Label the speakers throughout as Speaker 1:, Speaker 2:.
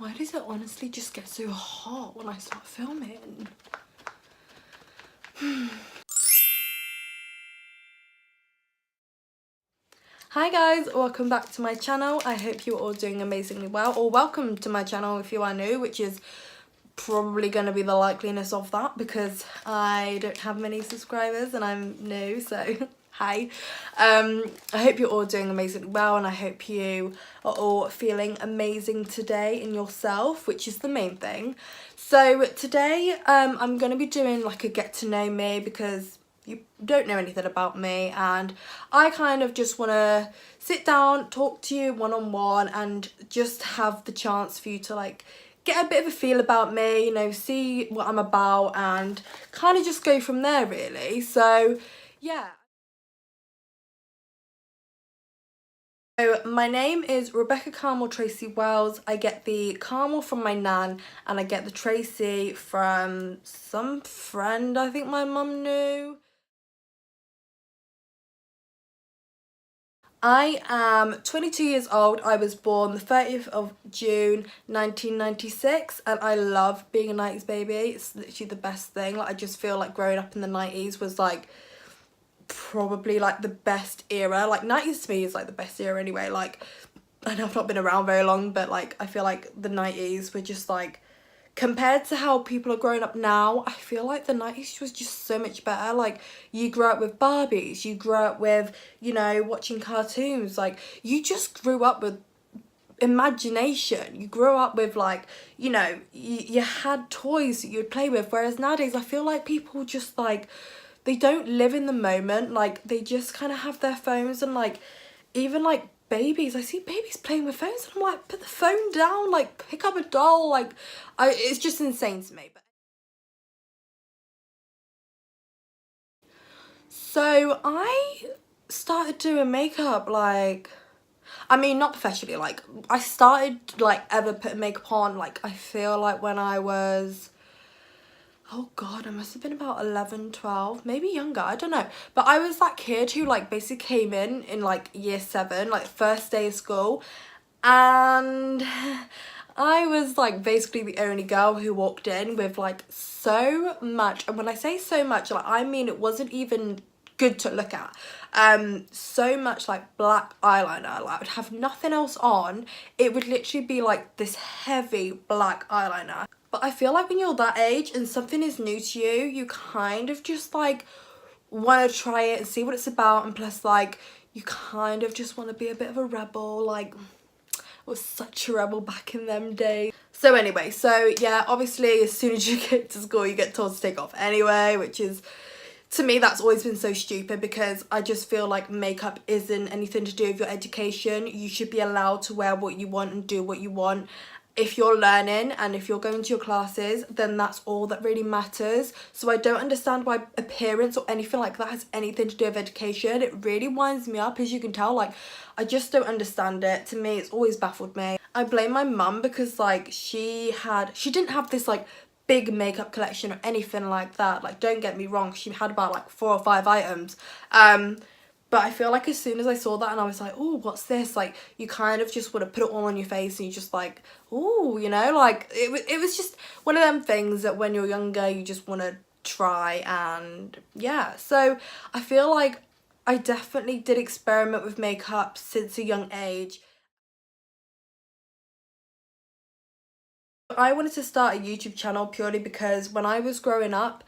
Speaker 1: Why does it honestly just get so hot when I start filming? Hi guys, welcome back to my channel. I hope you're all doing amazingly well, or welcome to my channel if you are new, which is probably going to be the likeliness of that because I don't have many subscribers and I'm new, so hi. I hope you're all doing amazingly well, and I hope you are all feeling amazing today in yourself, which is the main thing. So today I'm going to be doing like a get to know me because you don't know anything about me, and I kind of just want to sit down, talk to you one-on-one, and just have the chance for you to like get a bit of a feel about me, you know, see what I'm about and kind of just go from there really. So yeah. So my name is Rebecca Carmel Tracy Wells. I get the Carmel from my nan, and I get the Tracy from some friend I think my mum knew. I am 22 years old. I was born the 30th of June 1996, and I love being a 90s baby. It's literally the best thing. Like, I just feel like growing up in the 90s was like probably like the best era. Like 90s to me is like the best era anyway. Like, I know I've not been around very long, but like I feel like the 90s were just like, compared to how people are growing up now, I feel like the 90s was just so much better. Like, you grew up with Barbies, you grew up with, you know, watching cartoons, like you just grew up with imagination. You grew up with like, you know, you had toys that you'd play with, whereas nowadays I feel like people just like, they don't live in the moment. Like, they just kind of have their phones, and like even like babies, I see babies playing with phones and I'm like, put the phone down, like pick up a doll. Like, it's just insane to me. But so I started doing makeup, like, I mean, not professionally, like I started like ever putting makeup on, like I feel like when I was, oh god, I must have been about 11, 12, maybe younger, I don't know. But I was that kid who like basically came in like year 7, like first day of school, and I was like basically the only girl who walked in with like so much, and when I say so much, like I mean it wasn't even good to look at, so much like black eyeliner. Like, I would have nothing else on, it would literally be like this heavy black eyeliner. But I feel like when you're that age and something is new to you, you kind of just like want to try it and see what it's about, and plus like you kind of just want to be a bit of a rebel. Like, I was such a rebel back in them days. So anyway, so yeah, obviously as soon as you get to school you get told to take off anyway, which is, to me, that's always been so stupid, because I just feel like makeup isn't anything to do with your education. You should be allowed to wear what you want and do what you want. If you're learning and if you're going to your classes, then that's all that really matters. So I don't understand why appearance or anything like that has anything to do with education. It really winds me up, as you can tell. Like, I just don't understand it. To me, it's always baffled me. I blame my mum because like she didn't have this like big makeup collection or anything like that. Like, don't get me wrong, she had about like 4 or 5 items, but I feel like as soon as I saw that and I was like, oh, what's this, like you kind of just want to put it all on your face and you just like, oh, you know, like it was just one of them things that when you're younger you just want to try. And yeah, so I feel like I definitely did experiment with makeup since a young age. I wanted to start a YouTube channel purely because when I was growing up,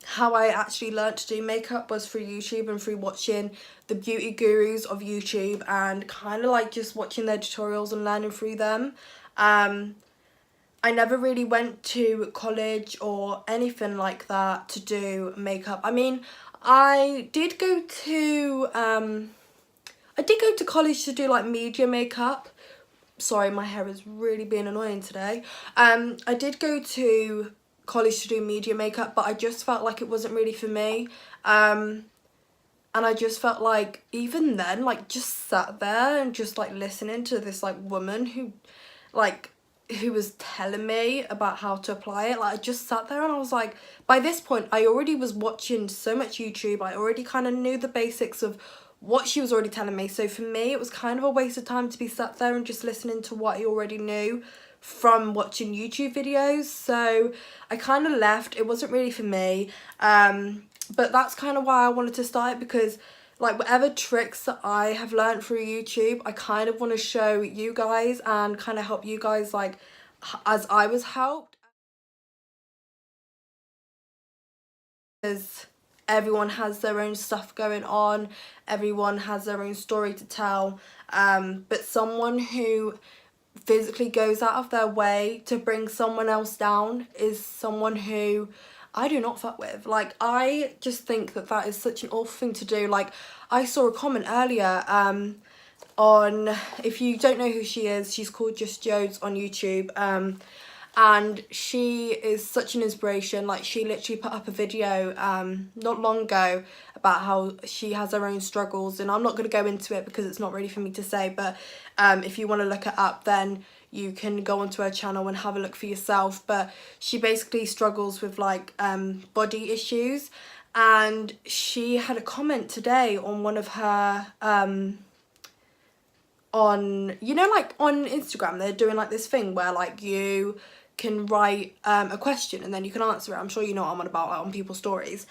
Speaker 1: how I actually learnt to do makeup was through YouTube and through watching the beauty gurus of YouTube and kind of like just watching their tutorials and learning through them. I never really went to college or anything like that to do makeup. I mean, I did go to college to do like media makeup. Sorry, my hair is really being annoying today. I did go to college to do media makeup, but I just felt like it wasn't really for me. And I just felt like even then, like just sat there and just like listening to this like woman who was telling me about how to apply it. Like, I just sat there and I was like, by this point I already was watching so much YouTube. I already kind of knew the basics of what she was already telling me. So for me, it was kind of a waste of time to be sat there and just listening to what I already knew from watching YouTube videos. So I kind of left. It wasn't really for me. But that's kind of why I wanted to start it, because like whatever tricks that I have learned through YouTube, I kind of want to show you guys and kind of help you guys like as I was helped. Because everyone has their own stuff going on, everyone has their own story to tell, but someone who physically goes out of their way to bring someone else down is someone who I do not fuck with. Like, I just think that that is such an awful thing to do. Like, I saw a comment earlier on, if you don't know who she is, she's called Just Jodes on YouTube, and she is such an inspiration. Like, she literally put up a video not long ago about how she has her own struggles, and I'm not going to go into it because it's not really for me to say, but if you want to look it up, then you can go onto her channel and have a look for yourself. But she basically struggles with like body issues, and she had a comment today on one of her on, you know, like on Instagram they're doing like this thing where like you can write a question and then you can answer it. I'm sure you know what I'm on about, like on people's stories.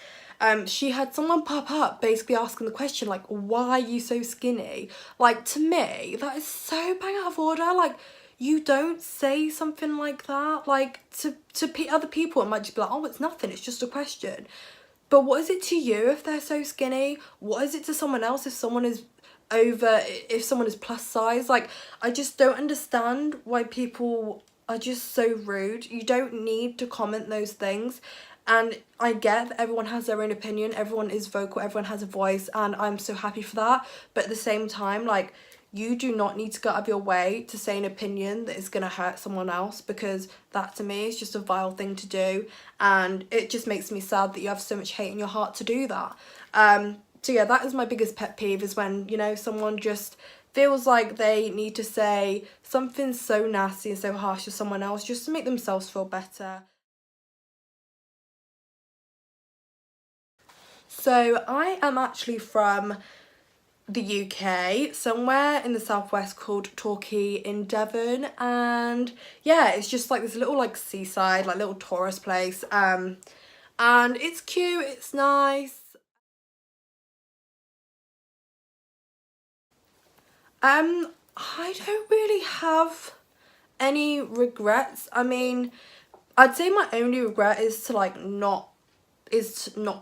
Speaker 1: She had someone pop up basically asking the question like, why are you so skinny? Like, to me that is so bang out of order. Like, you don't say something like that. Like, to other people it might just be like, oh, it's nothing, it's just a question. But what is it to you if they're so skinny? What is it to someone else if someone is if someone is plus size? Like, I just don't understand why people are just so rude. You don't need to comment those things. And I get that everyone has their own opinion, everyone is vocal, everyone has a voice, and I'm so happy for that. But at the same time, like, you do not need to go out of your way to say an opinion that is going to hurt someone else, because that to me is just a vile thing to do, and it just makes me sad that you have so much hate in your heart to do that. So yeah, that is my biggest pet peeve, is when, you know, someone just feels like they need to say something so nasty and so harsh to someone else just to make themselves feel better. So I am actually from the UK, somewhere in the southwest called Torquay in Devon, and yeah, it's just like this little like seaside, like little tourist place, and it's cute, it's nice. I don't really have any regrets. I mean, I'd say my only regret is to like not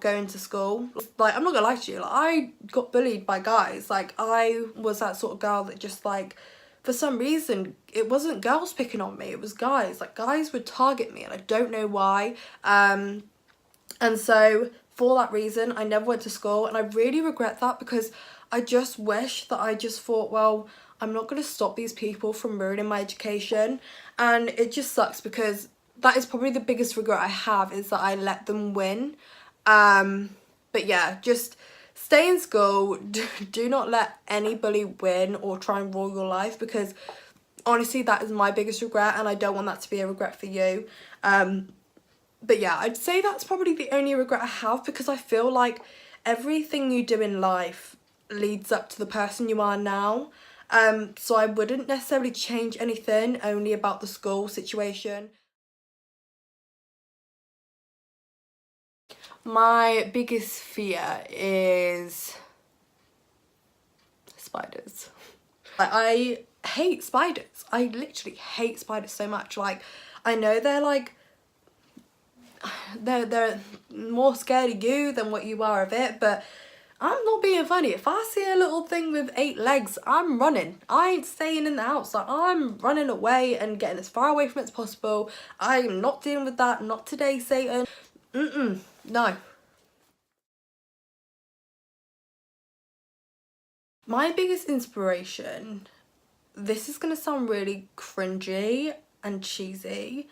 Speaker 1: going to school. Like, I'm not gonna lie to you, like, I got bullied by guys. Like, I was that sort of girl that just like, for some reason, it wasn't girls picking on me, it was guys. Like, guys would target me and I don't know why. And so for that reason I never went to school, and I really regret that, because I just wish that I just thought, well, I'm not going to stop these people from ruining my education. And it just sucks, because that is probably the biggest regret I have, is that I let them win. But yeah, just stay in school, do not let any bully win or try and rule your life, because honestly that is my biggest regret, and I don't want that to be a regret for you. But yeah, I'd say that's probably the only regret I have, because I feel like everything you do in life leads up to the person you are now. So I wouldn't necessarily change anything, only about the school situation. My biggest fear is spiders. I hate spiders. I literally hate spiders so much. Like, I know they're like, they're more scared of you than what you are of it, but I'm not being funny. If I see a little thing with 8 legs, I'm running. I ain't staying in the house. Like, I'm running away and getting as far away from it as possible. I'm not dealing with that. Not today, Satan. No. My biggest inspiration, this is gonna sound really cringy and cheesy,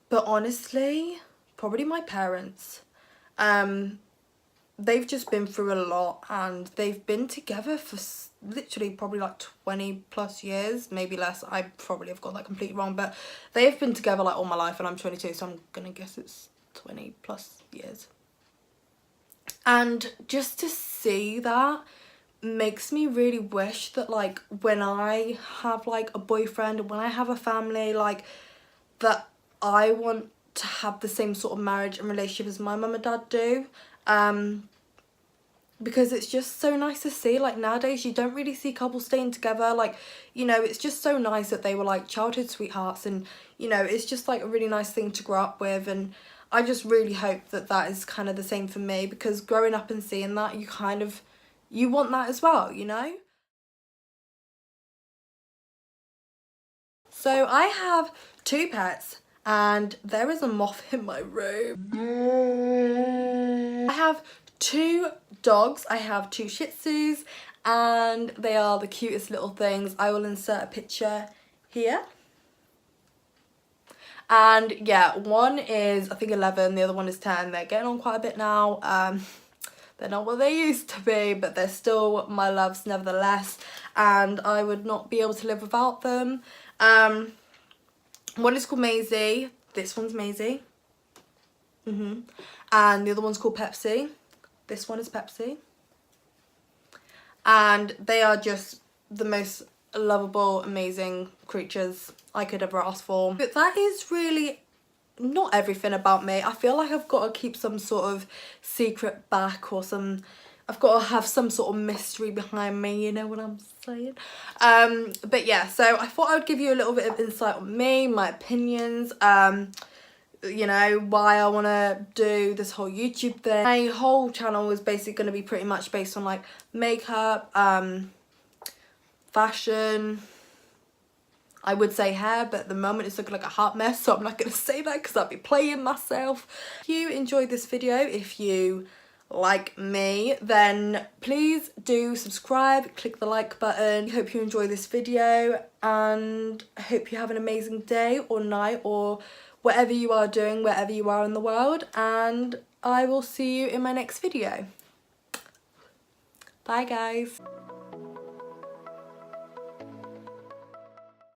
Speaker 1: but honestly, probably my parents. They've just been through a lot, and they've been together for literally probably like 20 plus years, maybe less. I probably have got that completely wrong, but they've been together like all my life, and I'm 22, so I'm gonna guess it's 20 plus years. And just to see that makes me really wish that like when I have like a boyfriend and when I have a family, like that I want to have the same sort of marriage and relationship as my mum and dad do. Because it's just so nice to see. Like nowadays you don't really see couples staying together, like, you know, it's just so nice that they were like childhood sweethearts, and you know, it's just like a really nice thing to grow up with. And I just really hope that that is kind of the same for me, because growing up and seeing that, you want that as well, you know. So I have 2 pets and there is a moth in my room. I have 2 dogs. I have 2 Shih Tzus and they are the cutest little things. I will insert a picture here. And yeah, one is I think 11, the other one is 10. They're getting on quite a bit now. They're not what they used to be, but they're still my loves nevertheless, and I would not be able to live without them. One is called Maisie. This one's Maisie. And the other one's called Pepsi. This one is Pepsi. And they are just the most lovable, amazing creatures I could ever ask for. But that is really not everything about me. I feel like I've got to keep some sort of secret back, or I've got to have some sort of mystery behind me, you know what I'm saying? But yeah, so I thought I would give you a little bit of insight on me, my opinions, you know, why I want to do this whole YouTube thing. My whole channel is basically going to be pretty much based on like makeup, fashion, I would say hair, but at the moment it's looking like a hot mess, so I'm not going to say that because I'll be playing myself. If you enjoyed this video, if you like me, then please do subscribe, click the like button. I hope you enjoy this video and I hope you have an amazing day or night or whatever you are doing, wherever you are in the world, and I will see you in my next video. Bye guys.